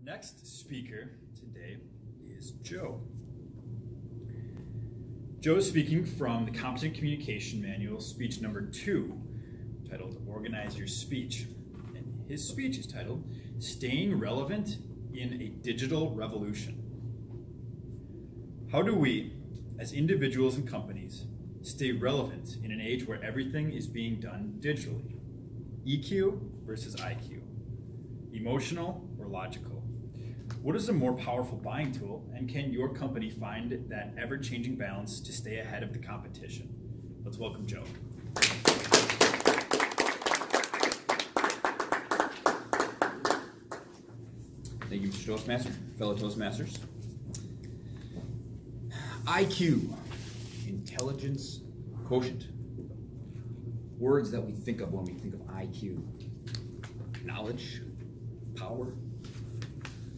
next speaker today is Joe. Joe is speaking from the Competent Communication Manual, speech number 2, titled Organize Your Speech. And his speech is titled Staying Relevant in a Digital Revolution. How do we, as individuals and companies, stay relevant in an age where everything is being done digitally? EQ versus IQ. Emotional or logical? What is a more powerful buying tool, and can your company find that ever-changing balance to stay ahead of the competition? Let's welcome Joe. Thank you, Mr. Toastmaster, fellow Toastmasters. IQ, intelligence quotient. Words that we think of when we think of IQ. Knowledge, power,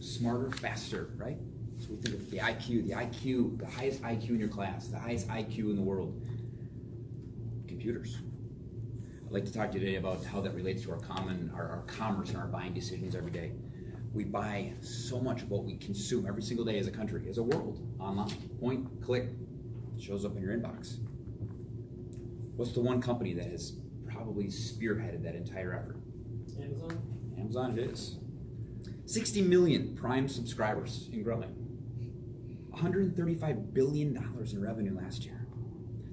smarter, faster, right? So we think of the IQ, the highest IQ in your class, the highest IQ in the world. Computers. I'd like to talk to you today about how that relates to our commerce and our buying decisions every day. We buy so much of what we consume every single day as a country, as a world, online. Point, click, shows up in your inbox. What's the one company that has probably spearheaded that entire effort? Amazon? Amazon it is. 60 million Prime subscribers and growing. $135 billion in revenue last year.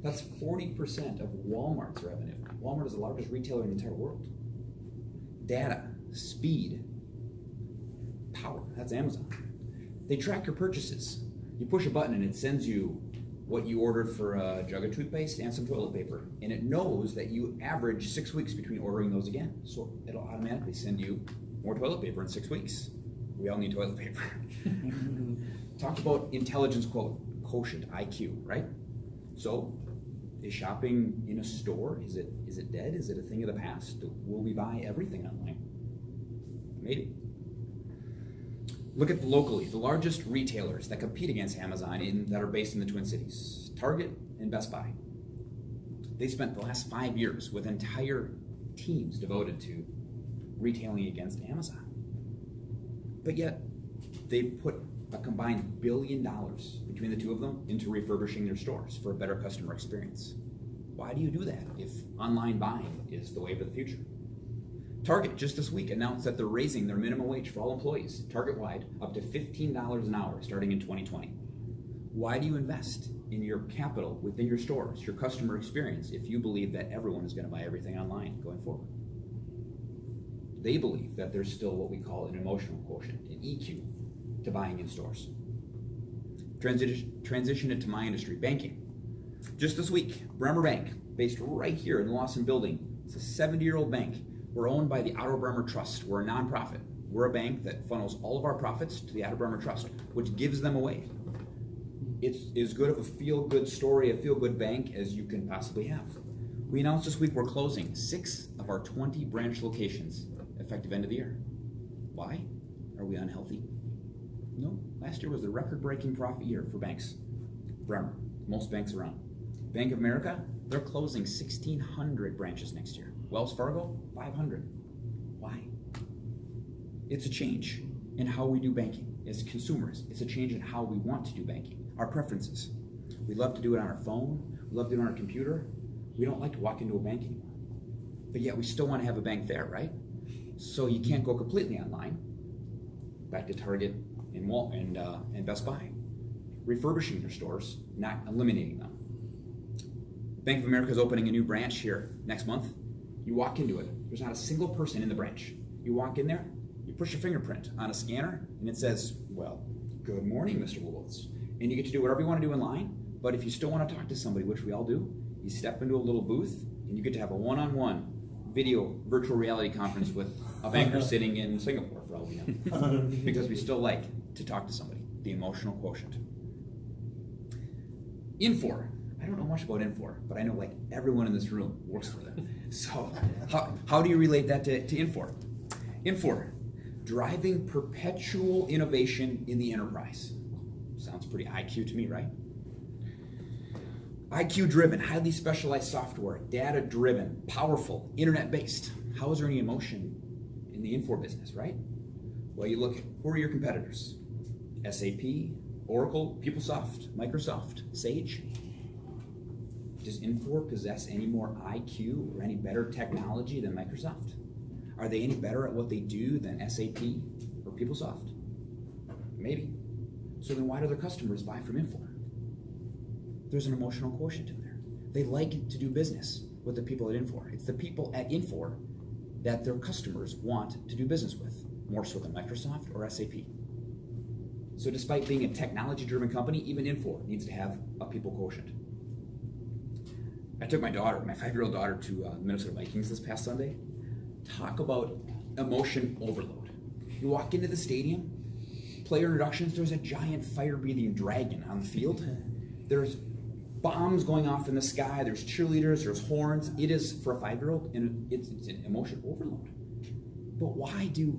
That's 40% of Walmart's revenue. Walmart is the largest retailer in the entire world. Data, speed, power, that's Amazon. They track your purchases. You push a button and it sends you what you ordered for a jug of toothpaste and some toilet paper. And it knows that you average 6 weeks between ordering those again. So it'll automatically send you more toilet paper in 6 weeks. We all need toilet paper. Talk about intelligence quotient, IQ, right? So is shopping in a store, is it dead? Is it a thing of the past? Will we buy everything online? Maybe. Look at locally, the largest retailers that compete against Amazon that are based in the Twin Cities, Target and Best Buy. They spent the last 5 years with entire teams devoted to retailing against Amazon. But yet, they put a combined $1 billion between the two of them into refurbishing their stores for a better customer experience. Why do you do that if online buying is the wave of the future? Target just this week announced that they're raising their minimum wage for all employees, Target-wide, up to $15 an hour starting in 2020. Why do you invest in your capital within your stores, your customer experience, if you believe that everyone is going to buy everything online going forward? They believe that there's still what we call an emotional quotient, an EQ, to buying in stores. Transition into my industry, banking. Just this week, Bremer Bank, based right here in the Lawson building, it's a 70-year-old bank. We're owned by the Otto Bremer Trust. We're a nonprofit. We're a bank that funnels all of our profits to the Otto Bremer Trust, which gives them away. It's as good of a feel-good story, a feel-good bank as you can possibly have. We announced this week we're closing 6 of our 20 branch locations effective end of the year. Why? Are we unhealthy? No. Last year was the record-breaking profit year for banks. Bremer, most banks around. Bank of America, they're closing 1,600 branches next year. Wells Fargo, 500. Why? It's a change in how we do banking as consumers. It's a change in how we want to do banking, our preferences. We love to do it on our phone. We love to do it on our computer. We don't like to walk into a bank anymore. But yet we still want to have a bank there, right? So you can't go completely online. Back to Target and Best Buy. Refurbishing their stores, not eliminating them. Bank of America is opening a new branch here next month. You walk into it, there's not a single person in the branch. You walk in there, you push your fingerprint on a scanner, and it says, well, good morning, Mr. Wills. And you get to do whatever you want to do in line, but if you still want to talk to somebody, which we all do, you step into a little booth, and you get to have a one-on-one video virtual reality conference with a banker sitting in Singapore, for all we know. Because we still like to talk to somebody, the emotional quotient. Infor. I don't know much about Infor, but I know like everyone in this room works for them. So how do you relate that to Infor? Infor, driving perpetual innovation in the enterprise. Sounds pretty IQ to me, right? IQ-driven, highly specialized software, data-driven, powerful, internet-based. How is there any emotion in the Infor business, right? Well, you look at who are your competitors? SAP, Oracle, PeopleSoft, Microsoft, Sage. Does Infor possess any more IQ or any better technology than Microsoft? Are they any better at what they do than SAP or PeopleSoft? Maybe. So then why do their customers buy from Infor? There's an emotional quotient in there. They like to do business with the people at Infor. It's the people at Infor that their customers want to do business with, more so than Microsoft or SAP. So despite being a technology-driven company, even Infor needs to have a people quotient. I took my 5-year-old daughter, to the Minnesota Vikings this past Sunday. Talk about emotion overload. You walk into the stadium, player introductions, there's a giant fire-breathing dragon on the field. There's bombs going off in the sky, there's cheerleaders, there's horns. It is, for a 5-year-old, and it's an emotion overload. But why do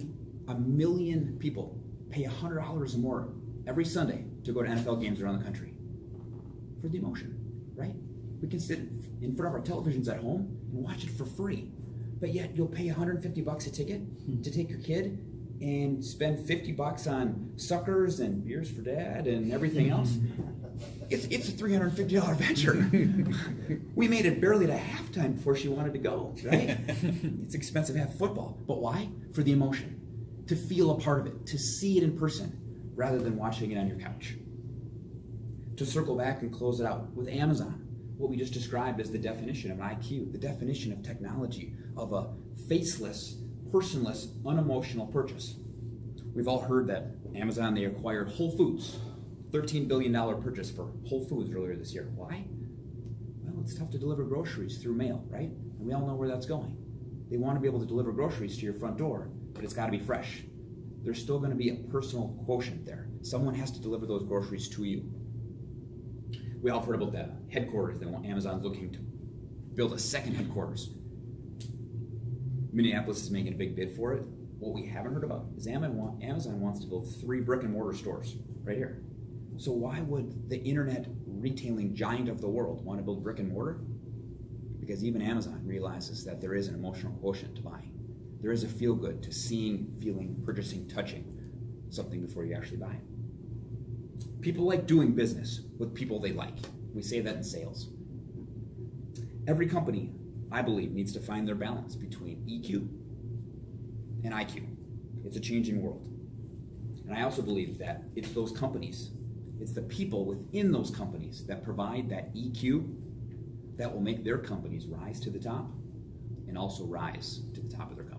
1 million people pay $100 or more every Sunday to go to NFL games around the country? For the emotion, right? We can sit in front of our televisions at home and watch it for free. But yet you'll pay $150 a ticket to take your kid and spend $50 on suckers and beers for dad and everything else. It's a $350 venture. We made it barely to halftime before she wanted to go, right? It's expensive to have football. But why? For the emotion. To feel a part of it, to see it in person, rather than watching it on your couch. To circle back and close it out with Amazon, what we just described as the definition of IQ, the definition of technology, of a faceless, personless, unemotional purchase. We've all heard that Amazon, they acquired Whole Foods, $13 billion purchase for Whole Foods earlier this year. Why? Well, it's tough to deliver groceries through mail, right? And we all know where that's going. They want to be able to deliver groceries to your front door, but it's got to be fresh. There's still going to be a personal quotient there. Someone has to deliver those groceries to you. We all heard about the headquarters that Amazon's looking to build a second headquarters. Minneapolis is making a big bid for it. What we haven't heard about is Amazon wants to build 3 brick-and-mortar stores right here. So why would the internet retailing giant of the world want to build brick-and-mortar? Because even Amazon realizes that there is an emotional quotient to buying. There is a feel-good to seeing, feeling, purchasing, touching something before you actually buy it. People like doing business with people they like. We say that in sales. Every company, I believe, needs to find their balance between EQ and IQ. It's a changing world. And I also believe that it's those companies, it's the people within those companies that provide that EQ that will make their companies rise to the top and also rise to the top of their company.